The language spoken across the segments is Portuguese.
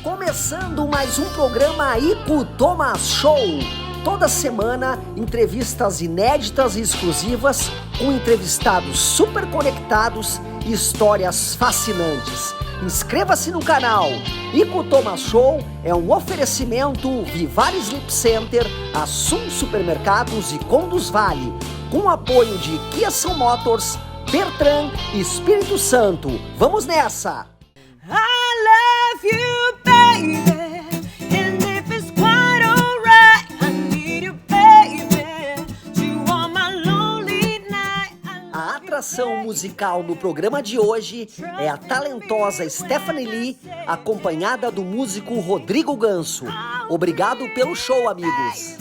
Começando mais um programa Ico Thomas Show. Toda semana, entrevistas inéditas e exclusivas com entrevistados super conectados e histórias fascinantes. Inscreva-se no canal. Ico Thomas Show é um oferecimento Vivar Sleep Center, Assum Supermercados e Conduz Vale, com apoio de Kia São Motors, Bertran e Espírito Santo. Vamos nessa! I love you, baby, and if it's quite alright, I need you, baby, you are my lonely night. A atração musical no programa de hoje é a talentosa Stephanie Lee, acompanhada do músico Rodrigo Ganso. Obrigado pelo show, amigos!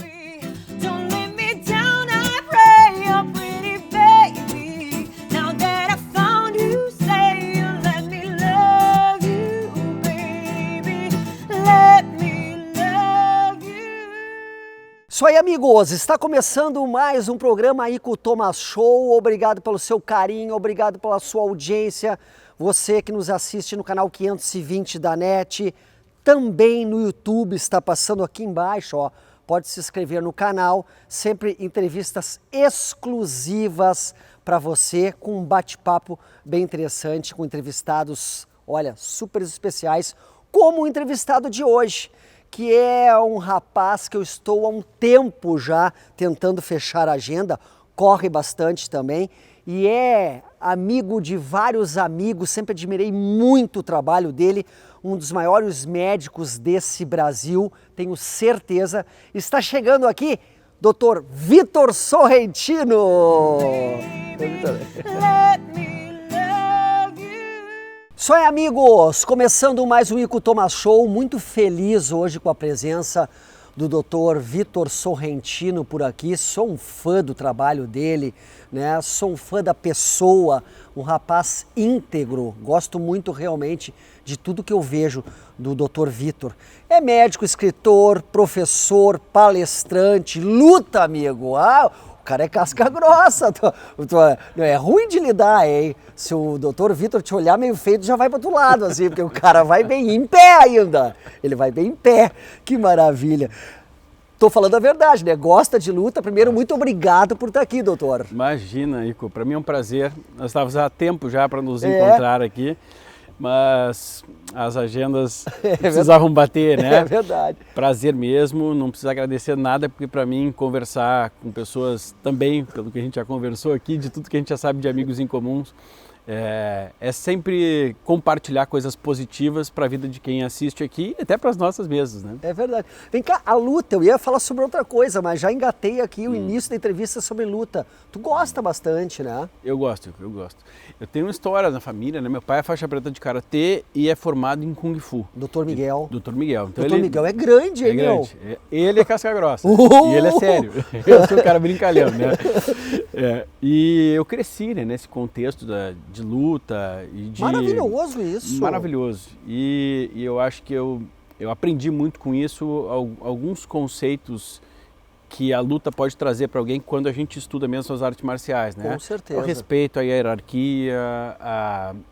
Don't let me down, I pray, oh pretty baby. Now that I found you, say you let me love you, baby. Let me love you. Isso aí, amigos! Está começando mais um programa Ico Thomas Show. Obrigado pelo seu carinho, obrigado pela sua audiência. Você que nos assiste no canal 520 da NET, também no YouTube, está passando aqui embaixo, ó. Pode se inscrever no canal, sempre entrevistas exclusivas para você, com um bate-papo bem interessante, com entrevistados, olha, super especiais, como o entrevistado de hoje, que é um rapaz que eu estou há um tempo já tentando fechar a agenda, corre bastante também, e é amigo de vários amigos, sempre admirei muito o trabalho dele, um dos maiores médicos desse Brasil, tenho certeza. Está chegando aqui, Dr. Vitor Sorrentino. Let me love you. Isso aí, amigos, começando mais um Ico Thomas Show, muito feliz hoje com a presença do Dr. Vitor Sorrentino por aqui. Sou um fã do trabalho dele, né? Sou um fã da pessoa, um rapaz íntegro, gosto muito realmente de tudo que eu vejo do Dr. Vitor. É médico, escritor, professor, palestrante, luta, amigo. O cara é casca grossa, não é ruim de lidar, hein? Se o Dr. Vitor te olhar meio feio, já vai para outro lado, assim, porque o cara vai bem em pé ainda. Ele vai bem em pé, que maravilha. Tô falando a verdade, né? Gosta de luta. Primeiro, muito obrigado por estar aqui, doutor. Imagina, Ico, para mim é um prazer. Nós estávamos há tempo já para nos encontrar aqui, mas as agendas precisavam bater, né? É verdade. Prazer mesmo, não precisa agradecer nada, porque para mim conversar com pessoas também, pelo que a gente já conversou aqui, de tudo que a gente já sabe de amigos em comuns, é sempre compartilhar coisas positivas para a vida de quem assiste aqui e até para as nossas mesas, né? É verdade. Vem cá, a luta, eu ia falar sobre outra coisa, mas já engatei aqui o início da entrevista sobre luta. Tu gosta bastante, né? Eu gosto. Eu tenho uma história na família, né? Meu pai é faixa preta de karatê e é formado em Kung Fu. Doutor Miguel. Doutor Miguel. Então Doutor Miguel é grande, hein, meu? Ele é casca grossa. E ele é sério. Eu sou um cara brincalhão, né? E eu cresci, né, nesse contexto de luta e de... Maravilhoso isso. Maravilhoso. E eu acho que eu aprendi muito com isso, alguns conceitos que a luta pode trazer para alguém quando a gente estuda mesmo as artes marciais, né? Com certeza. O respeito à hierarquia,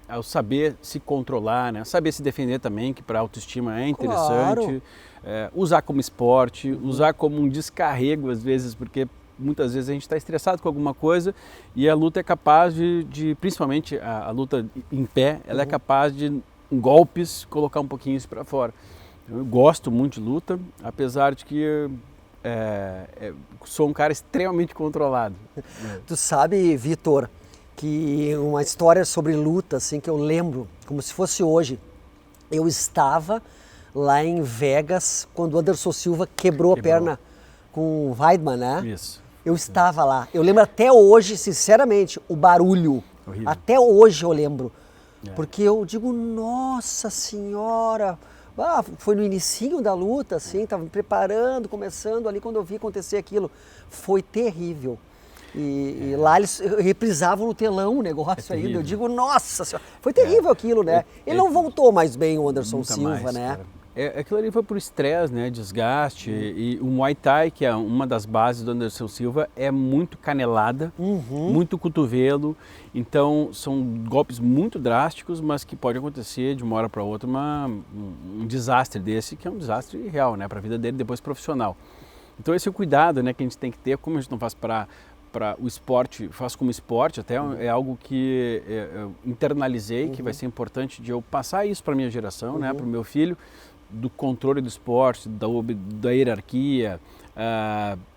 ao saber se controlar, né? Saber se defender também, que para a autoestima é interessante. Claro. Usar como esporte, usar como um descarrego às vezes, porque muitas vezes a gente está estressado com alguma coisa e a luta é capaz de principalmente a luta em pé, ela é capaz de, em golpes, colocar um pouquinho isso para fora. Eu gosto muito de luta, apesar de que sou um cara extremamente controlado. Tu sabe, Vitor, que uma história sobre luta, assim, que eu lembro, como se fosse hoje. Eu estava lá em Vegas quando o Anderson Silva quebrou a perna com o Weidman, né? Isso. Eu estava lá. Eu lembro até hoje, sinceramente, o barulho. Horrível. Até hoje eu lembro. Porque eu digo, nossa senhora... foi no inicinho da luta, assim, estava me preparando, começando ali, quando eu vi acontecer aquilo. Foi terrível. E lá eles reprisavam no telão o negócio ainda. Eu digo, nossa senhora, foi terrível aquilo, né? Ele não voltou mais bem, o Anderson Silva, mais, né? Cara. Aquilo ali foi por estresse, né, desgaste, e o Muay Thai, que é uma das bases do Anderson Silva, é muito canelada, muito cotovelo, então são golpes muito drásticos, mas que pode acontecer de uma hora para outra um desastre desse, que é um desastre real, né, para a vida dele depois profissional. Então esse é o cuidado, né, que a gente tem que ter, como a gente não faz para o esporte, faço como esporte, até é algo que eu internalizei, que vai ser importante de eu passar isso para a minha geração, né, para o meu filho, do controle do esporte, da hierarquia,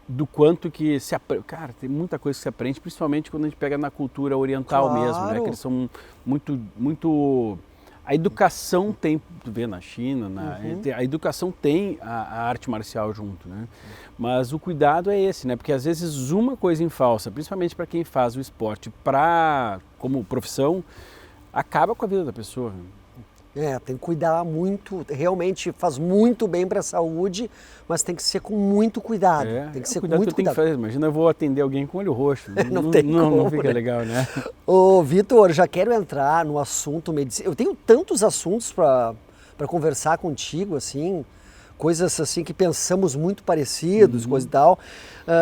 do quanto que se aprende. Cara, tem muita coisa que se aprende, principalmente quando a gente pega na cultura oriental mesmo, né? Que eles são muito... A educação tem, tu vê na China, a educação tem a arte marcial junto, né? Mas o cuidado é esse, né? Porque às vezes uma coisa em falsa, principalmente para quem faz o esporte como profissão, acaba com a vida da pessoa. Tem que cuidar muito, realmente faz muito bem para a saúde, mas tem que ser com muito cuidado. Tem que ser com muito cuidado. Fazer. Imagina eu vou atender alguém com olho roxo. Não fica legal, né? Ô, Vitor, já quero entrar no assunto medicina. Eu tenho tantos assuntos para conversar contigo, assim, coisas assim que pensamos muito parecidos, coisa e tal.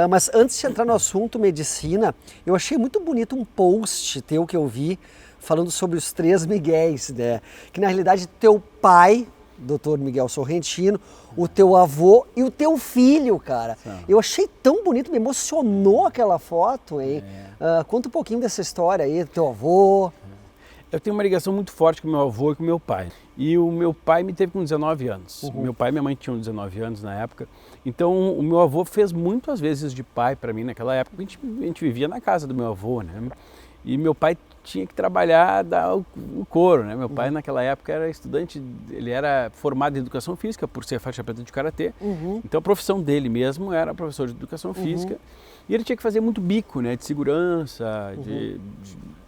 Mas antes de entrar no assunto medicina, eu achei muito bonito um post teu que eu vi, falando sobre os 3 Miguéis, né? Que na realidade teu pai, Dr. Miguel Sorrentino, o teu avô e o teu filho, cara. Eu achei tão bonito, me emocionou aquela foto, hein? Conta um pouquinho dessa história aí, do teu avô. Eu tenho uma ligação muito forte com meu avô e com meu pai. E o meu pai me teve com 19 anos. Meu pai e minha mãe tinham 19 anos na época. Então o meu avô fez muitas vezes de pai para mim naquela época. A gente vivia na casa do meu avô, né? E meu pai tinha que trabalhar, dar o couro, né? Meu pai naquela época era estudante, ele era formado em educação física por ser faixa preta de karatê. Então a profissão dele mesmo era professor de educação física. E ele tinha que fazer muito bico, né? De segurança,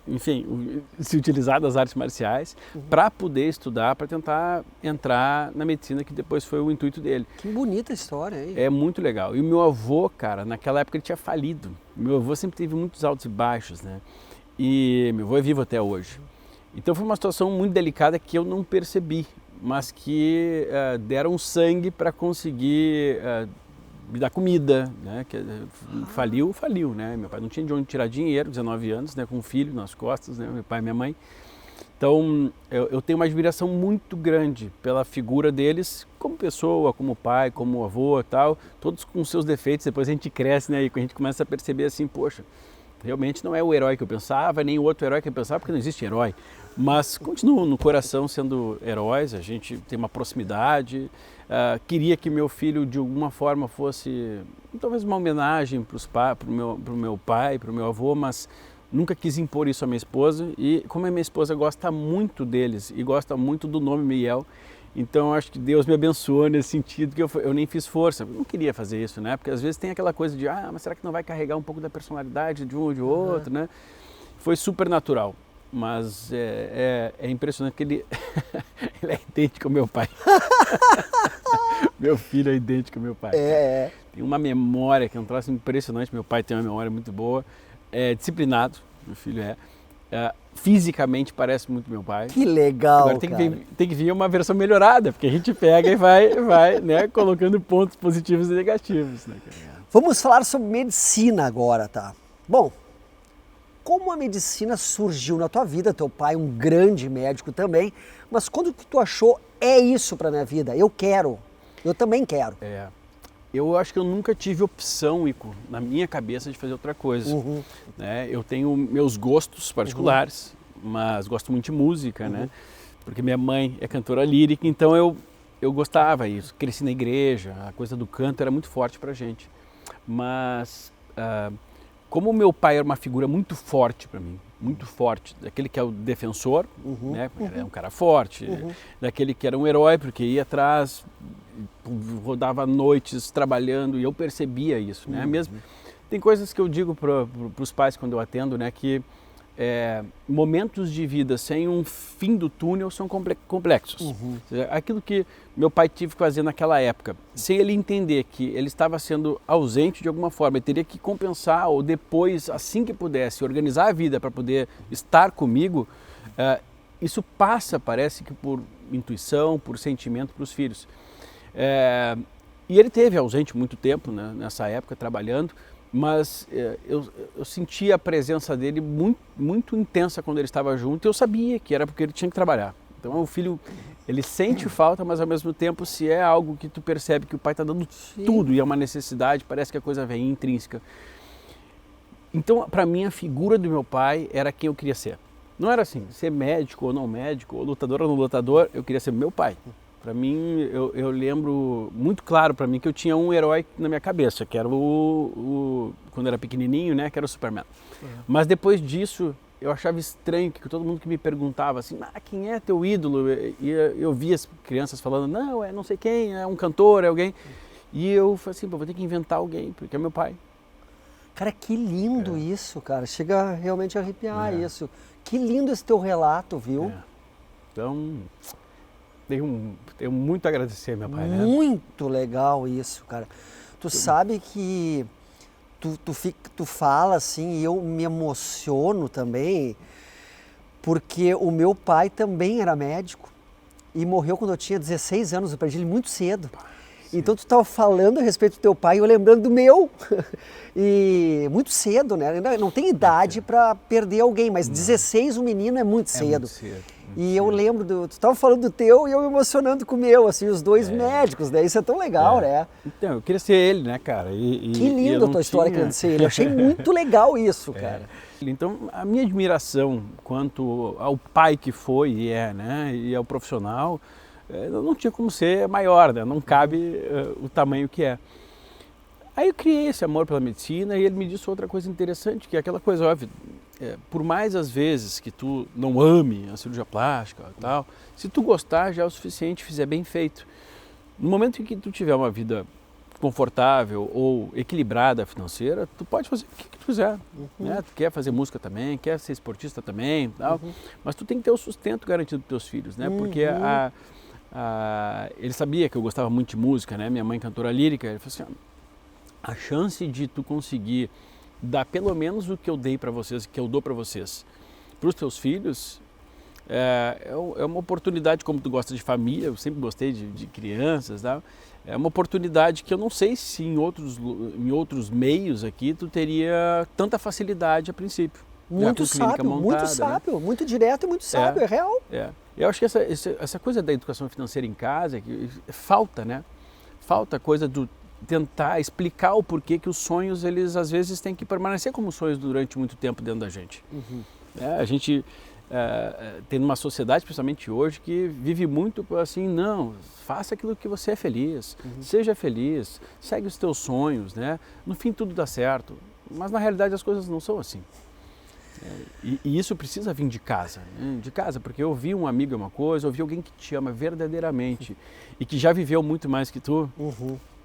enfim, se utilizar das artes marciais para poder estudar, para tentar entrar na medicina, que depois foi o intuito dele. Que bonita história, hein? É muito legal. E o meu avô, cara, naquela época ele tinha falido. Meu avô sempre teve muitos altos e baixos, né? E meu avô é vivo até hoje. Então foi uma situação muito delicada que eu não percebi, mas que deram sangue para conseguir me dar comida, né? Faliu, né? Meu pai não tinha de onde tirar dinheiro, 19 anos, né? Com um filho nas costas, né? Meu pai e minha mãe. Então eu tenho uma admiração muito grande pela figura deles como pessoa, como pai, como avô e tal, todos com seus defeitos. Depois a gente cresce, né? E a gente começa a perceber assim, poxa, realmente não é o herói que eu pensava, nem o outro herói que eu pensava, porque não existe herói. Mas continuam no coração sendo heróis, a gente tem uma proximidade. Queria que meu filho, de alguma forma, fosse talvez uma homenagem para o meu pai, para o meu avô, mas nunca quis impor isso à minha esposa. E como a minha esposa gosta muito deles e gosta muito do nome Miguel, então acho que Deus me abençoou nesse sentido, que eu nem fiz força. Eu não queria fazer isso, né? Porque às vezes tem aquela coisa de, mas será que não vai carregar um pouco da personalidade de um ou de outro, né? Foi super natural, mas é impressionante que ele é idêntico ao meu pai. Meu filho é idêntico ao meu pai. Tem uma memória que é um troço impressionante. Meu pai tem uma memória muito boa, é disciplinado, meu filho fisicamente parece muito meu pai. Que legal, agora tem que vir uma versão melhorada, porque a gente pega e vai né, colocando pontos positivos e negativos. Né? Vamos falar sobre medicina agora, tá? Bom, como a medicina surgiu na tua vida? Teu pai é um grande médico também, mas quando que tu achou, é isso pra minha vida, eu também quero. Eu acho que eu nunca tive opção, Ico, na minha cabeça de fazer outra coisa. Né? Eu tenho meus gostos particulares, mas gosto muito de música, né? Porque minha mãe é cantora lírica, então eu gostava disso. Cresci na igreja, a coisa do canto era muito forte pra gente. Mas como meu pai era uma figura muito forte para mim, muito forte, daquele que é o defensor, né? É um cara forte, daquele que era um herói porque ia atrás, rodava noites trabalhando, e eu percebia isso, né? Mesmo tem coisas que eu digo para os pais quando eu atendo, né? Que momentos de vida sem um fim do túnel são complexos. Ou seja, aquilo que meu pai teve que fazer naquela época, sem ele entender que ele estava sendo ausente de alguma forma, ele teria que compensar ou depois, assim que pudesse, organizar a vida para poder estar comigo, isso passa, parece que por intuição, por sentimento para os filhos. E ele teve ausente muito tempo, né, nessa época, trabalhando, mas eu sentia a presença dele muito, muito intensa quando ele estava junto, e eu sabia que era porque ele tinha que trabalhar. Então o filho, ele sente falta, mas ao mesmo tempo, se é algo que tu percebe que o pai está dando tudo e é uma necessidade, parece que a coisa vem intrínseca. Então, para mim, a figura do meu pai era quem eu queria ser. Não era assim, ser médico ou não médico, ou lutador ou não lutador, eu queria ser meu pai. Para mim, eu lembro muito claro para mim que eu tinha um herói na minha cabeça, que era quando era pequenininho, né, que era o Superman. Mas depois disso, eu achava estranho que todo mundo que me perguntava assim, quem é teu ídolo? E eu via as crianças falando, não, é não sei quem, é um cantor, é alguém. E eu falei assim, vou ter que inventar alguém, porque é meu pai. Cara, que lindo isso, cara. Chega realmente a arrepiar isso. Que lindo esse teu relato, viu? Então, tenho muito a agradecer, meu pai. Muito legal isso, cara. Tu sabe que tu fala assim, e eu me emociono também, porque o meu pai também era médico e morreu quando eu tinha 16 anos, eu perdi ele muito cedo. Então tu estava falando a respeito do teu pai e eu lembrando do meu. E muito cedo, né? Não tem idade para perder alguém, mas 16 um menino é muito cedo. E eu lembro, tu estava falando do teu e eu me emocionando com o meu, assim, os dois médicos, né? Isso é tão legal, né? Então, eu queria ser ele, né, cara? Que lindo a tua história querendo ser ele. Eu achei muito legal isso, cara. Então, a minha admiração quanto ao pai que foi e é, né? E ao profissional, não tinha como ser maior, né? Não cabe o tamanho que é. Aí eu criei esse amor pela medicina e ele me disse outra coisa interessante, que é aquela coisa óbvia, por mais às vezes que tu não ame a cirurgia plástica e tal, se tu gostar já é o suficiente, fizer bem feito. No momento em que tu tiver uma vida confortável ou equilibrada financeira, tu pode fazer o que tu quiser. Né? Tu quer fazer música também, quer ser esportista também, tal, mas tu tem que ter o sustento garantido para teus filhos, né? Porque ele sabia que eu gostava muito de música, né? Minha mãe cantora lírica, ele falou assim, a chance de tu conseguir dar pelo menos o que eu dei para vocês, que eu dou para vocês, para os teus filhos, é uma oportunidade, como tu gosta de família, eu sempre gostei de crianças, tá? É uma oportunidade que eu não sei se em outros meios aqui tu teria tanta facilidade a princípio. Muito sábio, montada, muito sábio, né? Muito direto e muito sábio, é real. Eu acho que essa coisa da educação financeira em casa, que falta, né? Falta coisa do tentar explicar o porquê que os sonhos, eles às vezes têm que permanecer como sonhos durante muito tempo dentro da gente. A gente tem uma sociedade, principalmente hoje, que vive muito assim, não, faça aquilo que você é feliz, seja feliz, segue os teus sonhos, né? No fim tudo dá certo, mas na realidade as coisas não são assim. E isso precisa vir de casa, né? De casa, porque ouvir um amigo é uma coisa, ouvir alguém que te ama verdadeiramente e que já viveu muito mais que tu,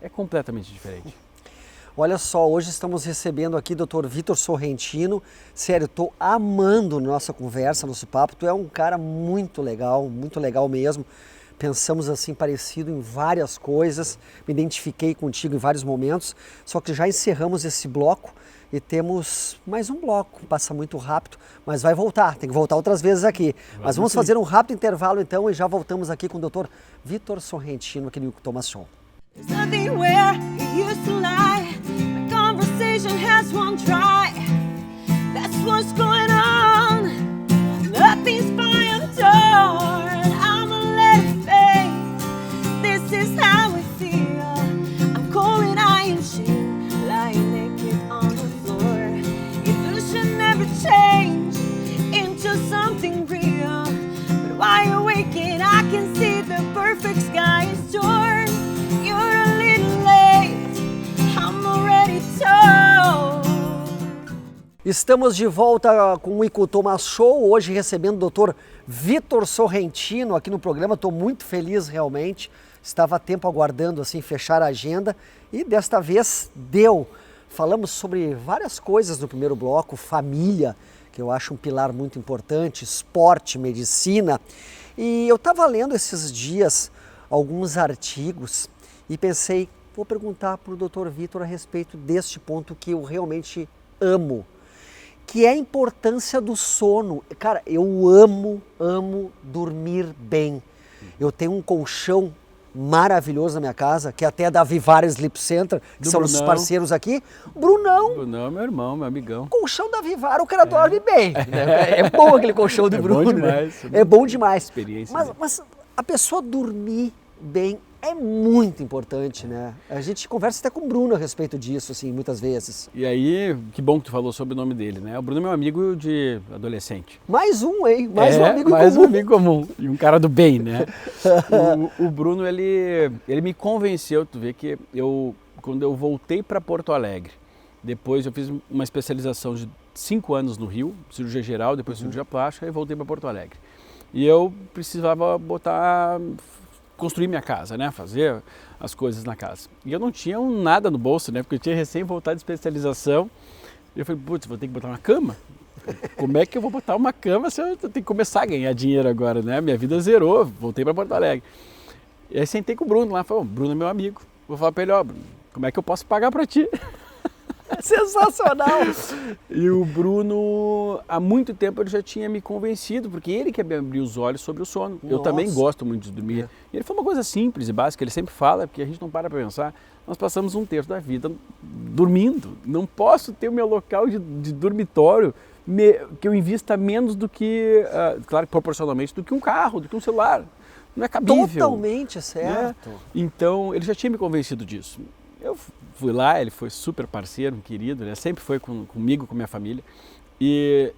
é completamente diferente. Olha só, hoje estamos recebendo aqui o Dr. Vitor Sorrentino. Sério, estou amando nossa conversa, nosso papo. Tu é um cara muito legal mesmo. Pensamos assim parecido em várias coisas, me identifiquei contigo em vários momentos, só que já encerramos esse bloco e temos mais um bloco, passa muito rápido, mas vai voltar, tem que voltar outras vezes aqui. Mas vamos fazer um rápido intervalo então e já voltamos aqui com o Dr. Vitor Sorrentino aqui no Thomas Show. There's nothing where he used to lie. The conversation has run dry. That's what's going on. Nothing's fine and torn. I'ma let it fade. This is how I feel. I'm cold and I am shame. Lying naked on the floor. Illusion never changed into something real. But while you're waking, I can see the perfect sky is torn. You're a little late, I'm already told. Estamos de volta com o Ico Thomas Show, hoje recebendo o Dr. Vitor Sorrentino aqui no programa. Estou muito feliz realmente, estava há tempo aguardando assim fechar a agenda e desta vez deu. Falamos sobre várias coisas no primeiro bloco, família, que eu acho um pilar muito importante, esporte, medicina. E eu estava lendo esses dias alguns artigos e pensei, vou perguntar para o Dr. Vitor a respeito deste ponto que eu realmente amo, que é a importância do sono. Cara, eu amo dormir bem. Eu tenho um colchão maravilhoso na minha casa, que é até da Vivara Sleep Center, que Do são os Brunão. parceiros aqui. Brunão, Não, meu irmão, meu amigão. colchão da Vivara, o cara dorme bem. Né? É bom aquele colchão do É bom Bruno. demais, Né? É bom demais. Experiência Mas, dele. mas a pessoa dormir bem é muito importante, né? A gente conversa até com o Bruno a respeito disso, assim, muitas vezes. E aí, que bom que tu falou sobre o nome dele, né? O Bruno é meu amigo de adolescente. Mais um, hein? Mais um amigo em mais comum. um amigo comum. E um cara do bem, né? O Bruno, ele me convenceu, tu vê que quando eu voltei para Porto Alegre, depois eu fiz uma especialização de 5 anos no Rio, cirurgia geral, depois cirurgia plástica, e voltei para Porto Alegre. E eu precisava construir minha casa, né? Fazer as coisas na casa. E eu não tinha nada no bolso, né? Porque eu tinha recém voltado de especialização. E eu falei, putz, vou ter que botar uma cama? Como é que eu vou botar uma cama se eu tenho que começar a ganhar dinheiro agora, né? Minha vida zerou, voltei para Porto Alegre. E aí sentei com o Bruno lá, falei, Bruno é meu amigo. Vou falar para ele, Bruno, como é que eu posso pagar para ti? Sensacional! E o Bruno, há muito tempo, ele já tinha me convencido, porque ele que me abriu os olhos sobre o sono. Eu também Nossa. gosto muito de dormir. E ele foi uma coisa simples e básica, ele sempre fala, porque a gente não para pensar, nós passamos um terço da vida dormindo. Não posso ter o meu local de dormitório que eu invista menos do que, claro, proporcionalmente, do que um carro, do que um celular. Não é cabível. Totalmente certo. Né? Então, ele já tinha me convencido disso. Eu fui lá, ele foi super parceiro, um querido, né? Sempre foi comigo, com minha família. E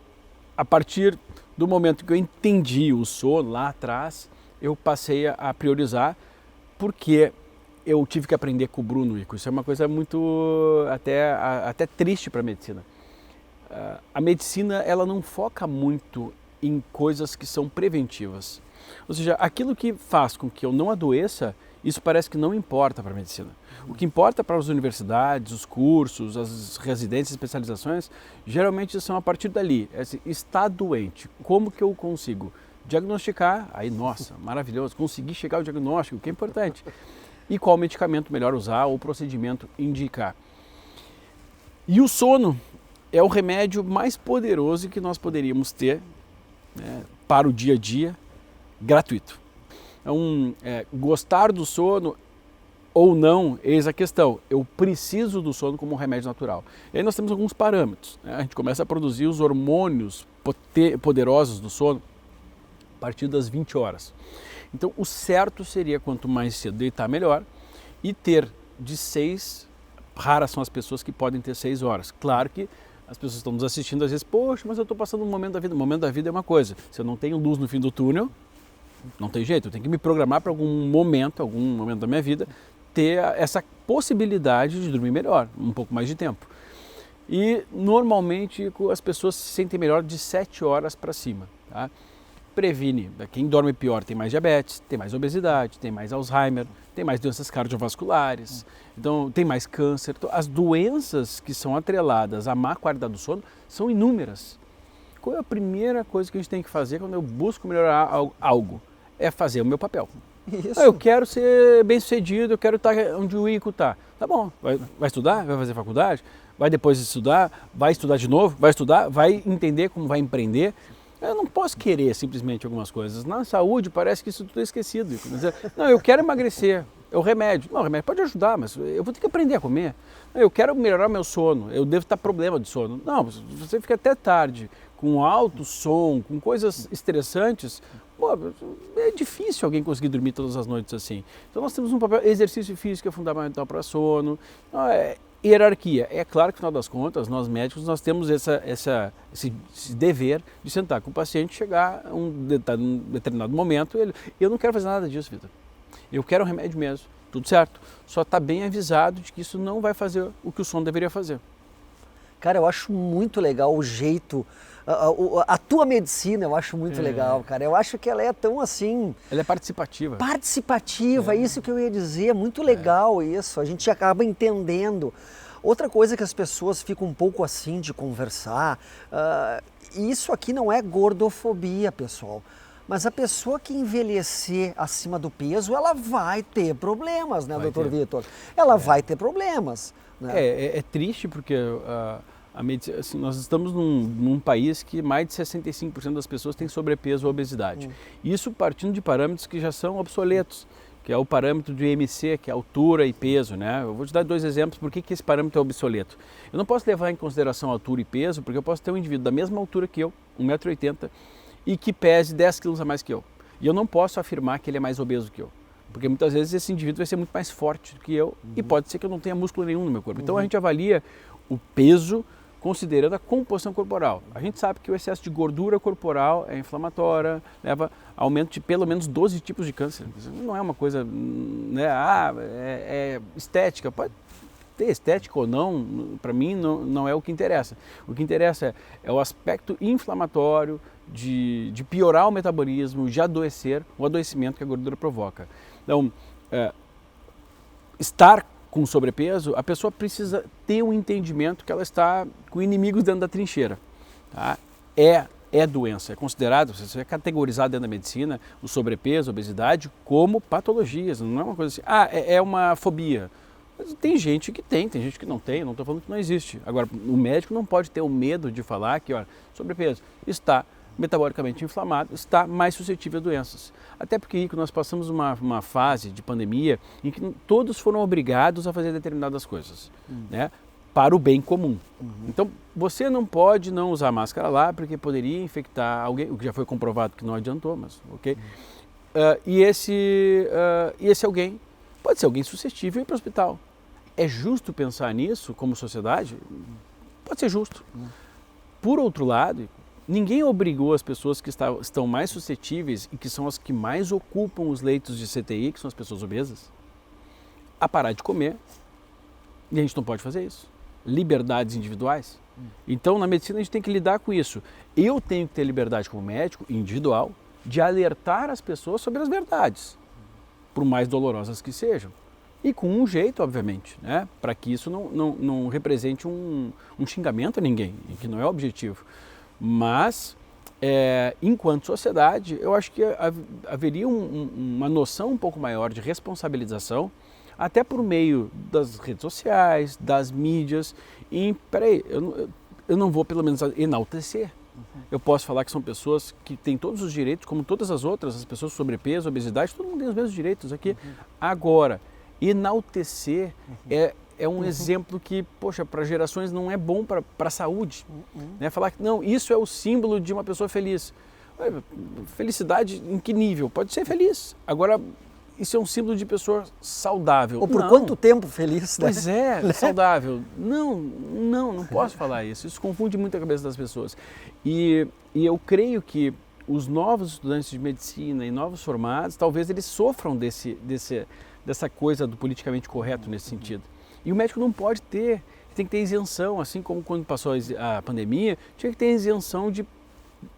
a partir do momento que eu entendi o sono lá atrás, eu passei a priorizar, porque eu tive que aprender com o Bruno, Ico. Isso é uma coisa muito até triste para a medicina. A medicina, ela não foca muito em coisas que são preventivas. Ou seja, aquilo que faz com que eu não adoeça, isso parece que não importa para a medicina. O que importa para as universidades, os cursos, as residências e especializações, geralmente são a partir dali. É assim, está doente, como que eu consigo diagnosticar? Aí, nossa, maravilhoso, conseguir chegar ao diagnóstico, que é importante. E qual medicamento melhor usar ou procedimento indicar. E o sono é o remédio mais poderoso que nós poderíamos ter, né, para o dia a dia, gratuito. Então, gostar do sono ou não, eis a questão. Eu preciso do sono como um remédio natural. E aí nós temos alguns parâmetros, né? A gente começa a produzir os hormônios poderosos do sono a partir das 20 horas. Então, o certo seria, quanto mais cedo deitar, melhor, e ter de 6, raras são as pessoas que podem ter 6 horas. Claro que as pessoas estão nos assistindo, às vezes, poxa, mas eu estou passando um momento da vida. O momento da vida é uma coisa. Se eu não tenho luz no fim do túnel, não tem jeito, eu tenho que me programar para algum momento da minha vida, ter essa possibilidade de dormir melhor, um pouco mais de tempo. E normalmente as pessoas se sentem melhor de 7 horas para cima. Tá? Previne, quem dorme pior tem mais diabetes, tem mais obesidade, tem mais Alzheimer, tem mais doenças cardiovasculares, então tem mais câncer. Então, as doenças que são atreladas à má qualidade do sono são inúmeras. Qual é a primeira coisa que a gente tem que fazer quando eu busco melhorar algo? É fazer o meu papel. Isso. Eu quero ser bem sucedido, eu quero estar onde o Ico está. Tá bom, vai estudar, vai fazer faculdade, vai depois estudar, vai estudar de novo, vai estudar, vai entender como vai empreender. Eu não posso querer simplesmente algumas coisas. Na saúde parece que isso tudo é esquecido. Ico. Não, eu quero emagrecer, é o remédio. Não, o remédio pode ajudar, mas eu vou ter que aprender a comer. Não, eu quero melhorar meu sono, eu devo estar problema de sono. Não, você fica até tarde com alto som, com coisas estressantes. Pô, é difícil alguém conseguir dormir todas as noites assim. Então nós temos um papel, exercício físico é fundamental para sono, hierarquia. É claro que no final das contas, nós médicos, nós temos esse dever de sentar com o paciente, chegar a um determinado momento, eu não quero fazer nada disso, Vitor. Eu quero um remédio mesmo, tudo certo. Só está bem avisado de que isso não vai fazer o que o sono deveria fazer. Cara, eu acho muito legal o jeito, a tua medicina eu acho muito legal, cara. Eu acho que ela é tão assim... Ela é participativa. Participativa, isso que eu ia dizer, é muito legal isso, a gente acaba entendendo. Outra coisa que as pessoas ficam um pouco assim de conversar, isso aqui não é gordofobia, pessoal. Mas a pessoa que envelhecer acima do peso, ela vai ter problemas, né, doutor Vitor? Ela vai ter problemas. Né? É triste porque assim, nós estamos num país que mais de 65% das pessoas têm sobrepeso ou obesidade. Isso partindo de parâmetros que já são obsoletos, que é o parâmetro do IMC, que é altura e peso, né? Eu vou te dar 2 exemplos por que esse parâmetro é obsoleto. Eu não posso levar em consideração altura e peso, porque eu posso ter um indivíduo da mesma altura que eu, 1,80 m, e que pese 10 quilos a mais que eu. E eu não posso afirmar que ele é mais obeso que eu. Porque muitas vezes esse indivíduo vai ser muito mais forte do que eu e pode ser que eu não tenha músculo nenhum no meu corpo. Então a gente avalia o peso considerando a composição corporal. A gente sabe que o excesso de gordura corporal é inflamatória, leva a aumento de pelo menos 12 tipos de câncer. Não é uma coisa, né, é estética. Pode ter estética ou não, para mim não é o que interessa. O que interessa é o aspecto inflamatório, de piorar o metabolismo, de adoecer, o adoecimento que a gordura provoca. Então, estar com sobrepeso, a pessoa precisa ter um entendimento que ela está com inimigos dentro da trincheira. Tá? É doença, é considerado, é categorizado dentro da medicina, o sobrepeso, a obesidade, como patologias, não é uma coisa assim, é uma fobia. Mas tem gente que tem gente que não tem, eu não estou falando que não existe. Agora, o médico não pode ter o medo de falar que, olha, sobrepeso está metabolicamente inflamado, está mais suscetível a doenças. Até porque nós passamos uma fase de pandemia em que todos foram obrigados a fazer determinadas coisas, né, para o bem comum. Então, você não pode não usar máscara lá, porque poderia infectar alguém, o que já foi comprovado que não adiantou, mas ok. E esse alguém pode ser alguém suscetível e ir para o hospital. É justo pensar nisso como sociedade? Pode ser justo. Por outro lado, ninguém obrigou as pessoas que estão mais suscetíveis e que são as que mais ocupam os leitos de CTI, que são as pessoas obesas, a parar de comer. E a gente não pode fazer isso. Liberdades individuais. Então, na medicina, a gente tem que lidar com isso. Eu tenho que ter liberdade como médico, individual, de alertar as pessoas sobre as verdades, por mais dolorosas que sejam. E com um jeito, obviamente, né? Para que isso não represente um xingamento a ninguém, que não é o objetivo. Mas, enquanto sociedade, eu acho que haveria uma noção um pouco maior de responsabilização, até por meio das redes sociais, das mídias. E, peraí, eu não vou pelo menos enaltecer. Eu posso falar que são pessoas que têm todos os direitos, como todas as outras, as pessoas com sobrepeso, obesidade, todo mundo tem os mesmos direitos aqui. Agora, enaltecer é um exemplo que, poxa, para gerações não é bom para a saúde. Né? Falar que, não, isso é o símbolo de uma pessoa feliz. Felicidade em que nível? Pode ser feliz. Agora, isso é um símbolo de pessoa saudável. Ou por quanto tempo feliz, né? Pois é, saudável. Não posso falar isso. Isso confunde muito a cabeça das pessoas. E eu creio que os novos estudantes de medicina e novos formados, talvez eles sofram dessa coisa do politicamente correto nesse sentido. E o médico não pode ter, tem que ter isenção, assim como quando passou a pandemia, tinha que ter isenção de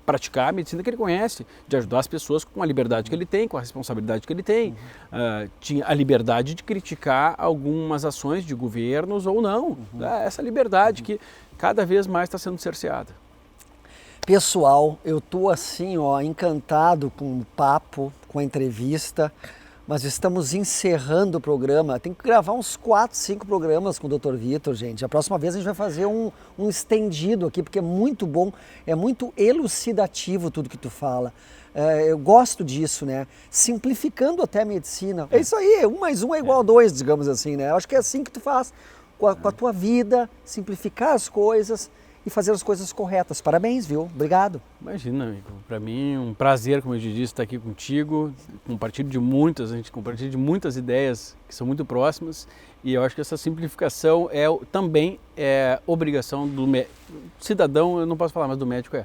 praticar a medicina que ele conhece, de ajudar as pessoas com a liberdade que ele tem, com a responsabilidade que ele tem. Tinha a liberdade de criticar algumas ações de governos ou não. Essa liberdade que cada vez mais está sendo cerceada. Pessoal, eu tô assim, ó, encantado com o papo, com a entrevista, mas estamos encerrando o programa. Tem que gravar uns 4, 5 programas com o Dr. Vitor, gente. A próxima vez a gente vai fazer um estendido aqui, porque é muito bom, é muito elucidativo tudo que tu fala. Eu gosto disso, né? Simplificando até a medicina. É isso aí, 1 mais 1 é igual a 2, digamos assim, né? Eu acho que é assim que tu faz com a tua vida, simplificar as coisas e fazer as coisas corretas. Parabéns, viu? Obrigado. Imagina, amigo. Para mim, um prazer, como eu te disse, estar aqui contigo. A gente compartilha de muitas ideias que são muito próximas e eu acho que essa simplificação também é obrigação do cidadão, eu não posso falar, mas do médico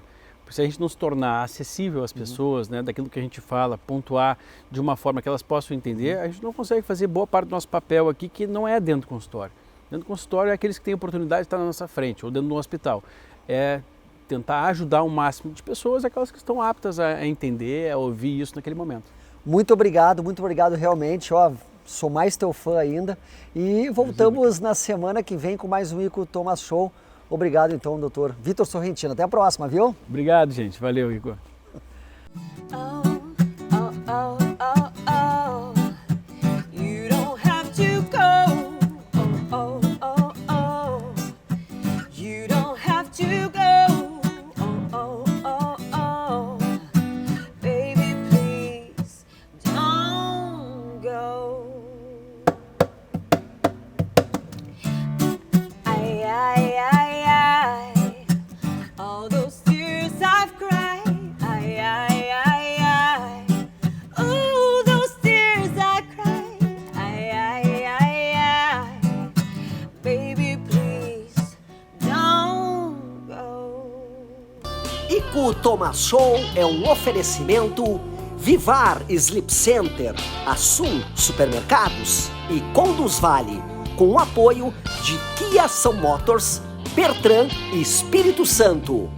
Se a gente não se tornar acessível às pessoas, né, daquilo que a gente fala, pontuar de uma forma que elas possam entender, a gente não consegue fazer boa parte do nosso papel aqui, que não é dentro do consultório. Dentro do consultório é aqueles que têm oportunidade de estar na nossa frente, ou dentro do hospital. É tentar ajudar o máximo de pessoas, aquelas que estão aptas a entender, a ouvir isso naquele momento. Muito obrigado realmente. Ó, sou mais teu fã ainda. E voltamos na semana que vem com mais um Ico Thomas Show. Obrigado então, doutor Vitor Sorrentino. Até a próxima, viu? Obrigado, gente. Valeu, Igor. You don't have to go. You don't have Rico Thomas Show é um oferecimento Vivar Sleep Center, Assum Supermercados e Conduz Vale, com o apoio de Kia São Motors, Bertran e Espírito Santo.